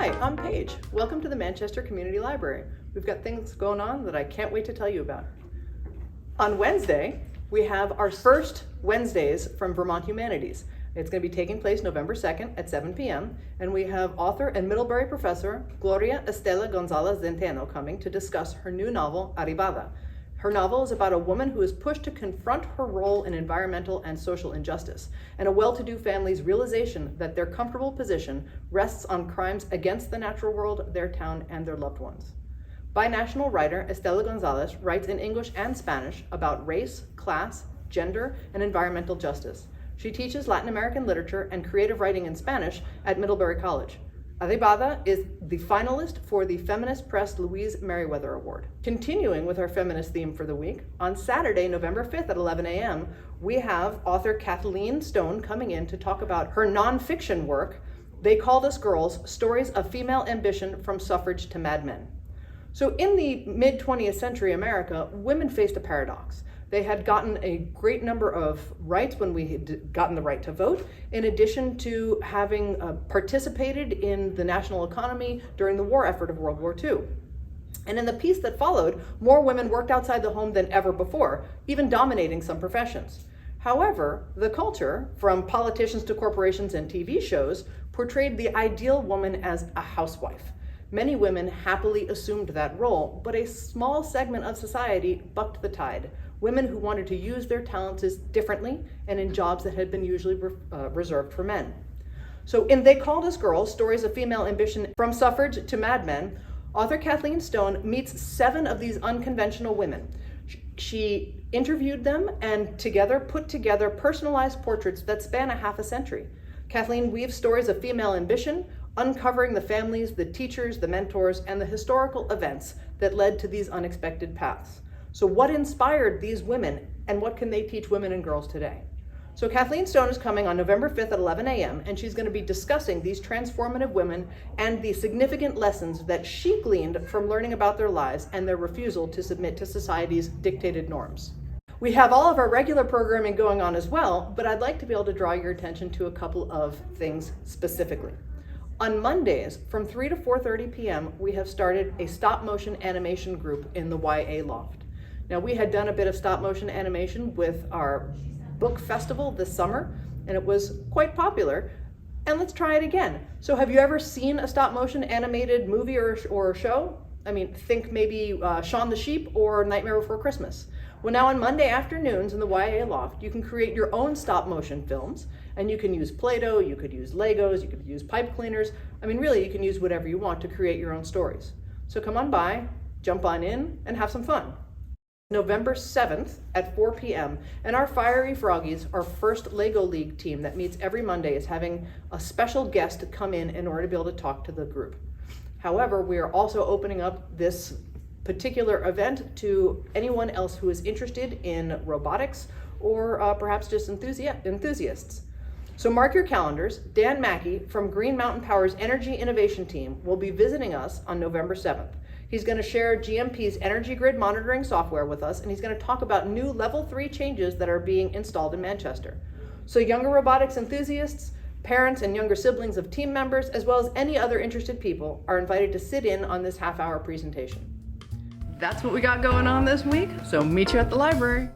Hi, I'm Paige. Welcome to the Manchester Community Library. We've got things going on that I can't wait to tell you about. On Wednesday, we have our first Wednesdays from Vermont Humanities. It's going to be taking place November 2nd at 7 p.m. and we have author and Middlebury professor Gloria Estela Gonzalez Zenteno coming to discuss her new novel, Arribada. Her novel is about a woman who is pushed to confront her role in environmental and social injustice, and a well-to-do family's realization that their comfortable position rests on crimes against the natural world, their town, and their loved ones. Binational writer Estela Gonzalez writes in English and Spanish about race, class, gender, and environmental justice. She teaches Latin American literature and creative writing in Spanish at Middlebury College. Arribada is the finalist for the Feminist Press Louise Merriweather Award. Continuing with our feminist theme for the week, on Saturday, November 5th at 11 a.m., we have author Kathleen Stone coming in to talk about her nonfiction work, They Called Us Girls, Stories of Female Ambition from Suffrage to Mad Men. So in the mid-20th century America, women faced a paradox. They had gotten a great number of rights when we had gotten the right to vote, in addition to having participated in the national economy during the war effort of World War II. And in the peace that followed, more women worked outside the home than ever before, even dominating some professions. However, the culture, from politicians to corporations and TV shows, portrayed the ideal woman as a housewife. Many women happily assumed that role, but a small segment of society bucked the tide. Women who wanted to use their talents differently and in jobs that had been usually reserved for men. So in They Called Us Girls, Stories of Female Ambition from Suffrage to Mad Men, author Kathleen Stone meets 7 of these unconventional women. She interviewed them and together put together personalized portraits that span a half a century. Kathleen weaves stories of female ambition, uncovering the families, the teachers, the mentors, and the historical events that led to these unexpected paths. So what inspired these women, and what can they teach women and girls today? So Kathleen Stone is coming on November 5th at 11 a.m., and she's going to be discussing these transformative women and the significant lessons that she gleaned from learning about their lives and their refusal to submit to society's dictated norms. We have all of our regular programming going on as well, but I'd like to be able to draw your attention to a couple of things specifically. On Mondays, from 3 to 4:30 p.m., we have started a stop-motion animation group in the YA Loft. Now, we had done a bit of stop-motion animation with our book festival this summer, and it was quite popular, and let's try it again. So have you ever seen a stop-motion animated movie or show? I mean, think maybe Shaun the Sheep or Nightmare Before Christmas. Well, now on Monday afternoons in the YA Loft, you can create your own stop-motion films, and you can use Play-Doh, you could use Legos, you could use pipe cleaners. I mean, really, you can use whatever you want to create your own stories. So come on by, jump on in, and have some fun. November 7th at 4 p.m. and our Fiery Froggies, our first Lego League team that meets every Monday, is having a special guest come in order to be able to talk to the group. However, we are also opening up this particular event to anyone else who is interested in robotics or perhaps just enthusiasts. So mark your calendars. Dan Mackey from Green Mountain Power's Energy Innovation Team will be visiting us on November 7th. He's going to share GMP's energy grid monitoring software with us, and he's going to talk about new level 3 changes that are being installed in Manchester. So younger robotics enthusiasts, parents and younger siblings of team members, as well as any other interested people, are invited to sit in on this half-hour presentation. That's what we got going on this week, so meet you at the library.